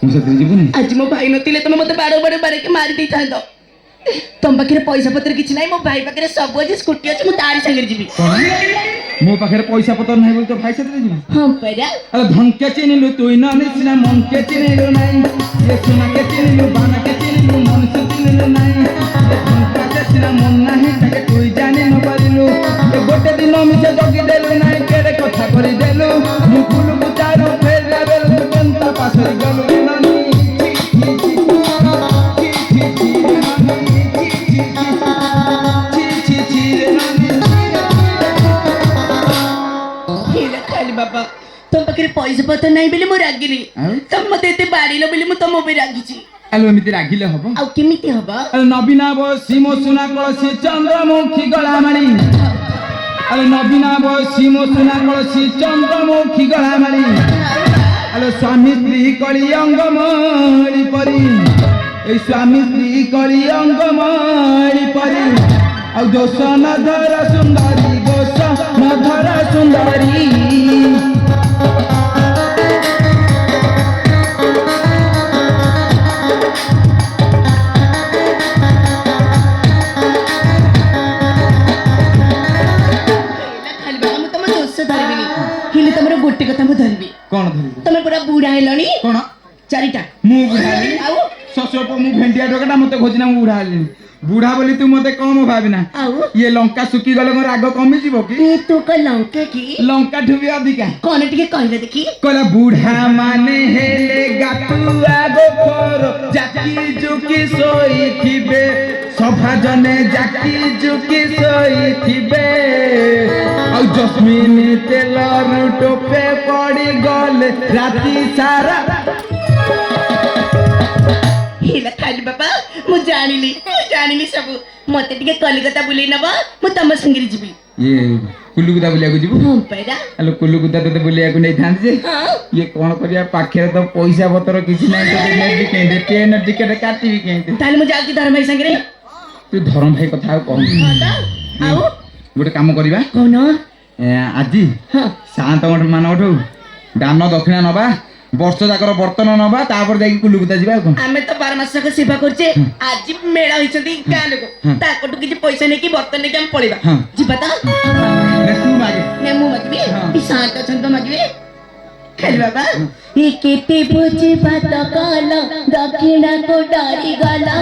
मुझे जीवन आज मो भाई नथिले तुम मते बाड़ बाड़ बाड़ के मारी दै थांदो तुम पाखे पैसा पत्र किछि नाही मो भाई पाखे सब अछि स्कूटी अछि मु तारी संगे जीवी मो पाखे पैसा पत्र नहीं बोल तो भाई साथ जीवन हां परा अरे धनके चिनिलु तुई न निसिना मन के चिनिलु नाही ये सुना के चिनिलु बाना के चिनिलु मन से चिनिलु नाही ये धनका के सिना मन नाही ताके तुई जानि न परिलु ए गोटे दिन मिसे जगी देलु नाही केरे कथा करि देलु मु फुलु गुचारो फेर लाबेल कंता पासरी गलु नानी बाबा तुम पाखे पैसा पत्र नहीं बोली मु रागिली तुम मते एते बाड़ीलो बोली मु तुम पे रागिची आलो एमिति रागिले हबो आ केमिति हबो अरे नबीना बो सीमो सुना कळसी चंद्रमुखी गळामाणी अरे नबीना बो सीमो सुना कळसी चंद्रमुखी गळामाणी अरे स्वामी स्त्री कଳି अंगमणि परी ए स्वामी स्त्री कଳି अंगमणि परी औ जोसन धर सुंदरी गोसन धर सुंदरी तमरो गोटे कथा मु धरबी कोन धरबी तमे पूरा बूढ़ा हेलनी कोन चारिटा मु बुढ़ाली आउ ससुर मु भेंडिया टोकटा मते खोजिना मु बुढ़ाली बुढ़ा बोली तू मते कम भाबिना आउ ये लंका सुकी गले मोर राग कमी जीवो की ए तू का लंका की लंका ठुबी अधिका कोन टिके कहले देखी कहला बुढ़ा माने हेले गाटुआ गोखर जाकी जुकी सोई थिबे सभा जने जाकी जुकी सोई थिबे औ जस्मिन तेल टोपे पड़ी गले राती सारा हिला खाली बाबा मु जानिली सब मते टिके कलिकता बुले नबा मु तम संगिरी जीवी ये कुल्लुकुदा बुलिया को जीवो हां पैदा हेलो कुल्लुकुदा तते बुलिया को नै थान जे ये कोन करिया पाखे तो पैसा पतर किछि नै तो नेबी केंदे ट्रेन टिकट काटिबी केंदे ताले मु जाउती धर्म भाई संगे तू धर्म भाई कथा कहू हां ता आउ गोटे काम करबा कोन आजी हां शांत मानवठू दान दक्षिणा नबा वर्ष जाकर बर्तन नबा तापर जाई कुल्लुकुदा जीवा को आमे तो 12 मास का सेवा करछे आज मेळा होइछथि गां लोक ताकटु किछि पैसा नै कि बर्तन नै कि हम पळिबा जीवा ता रे तू मागे ने मु मगबी ई शांत छंद मगबी खेल बाबा ई केते बुझी बात काला दक्षिणा को डारी गला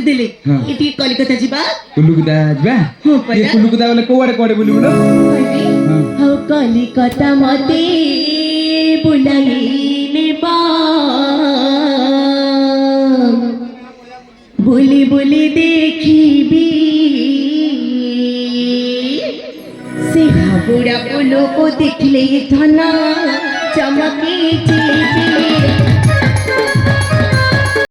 ଦେଲେ ହଁ। ଏଠି କଲିକତା ଯିବା କୁଲୁକୁଦା ଯିବା ହଁ ପରା। ଏ କୁଲୁକୁଦା ଗଲେ କୋଉଆଡେ କୁଆଡେ ବୁଲିବୁ ଲୋ? କହିବି ଆଉ କଲିକତା ମତେ ବୁଲାଇ ନେବା ବୁଲି ବୁଲି ଦେଖିବି ସେ ହାବୁଡ଼ା ପୋଲକୁ ଦେଖିଲେ ଧନ ଚମକି ଯିବି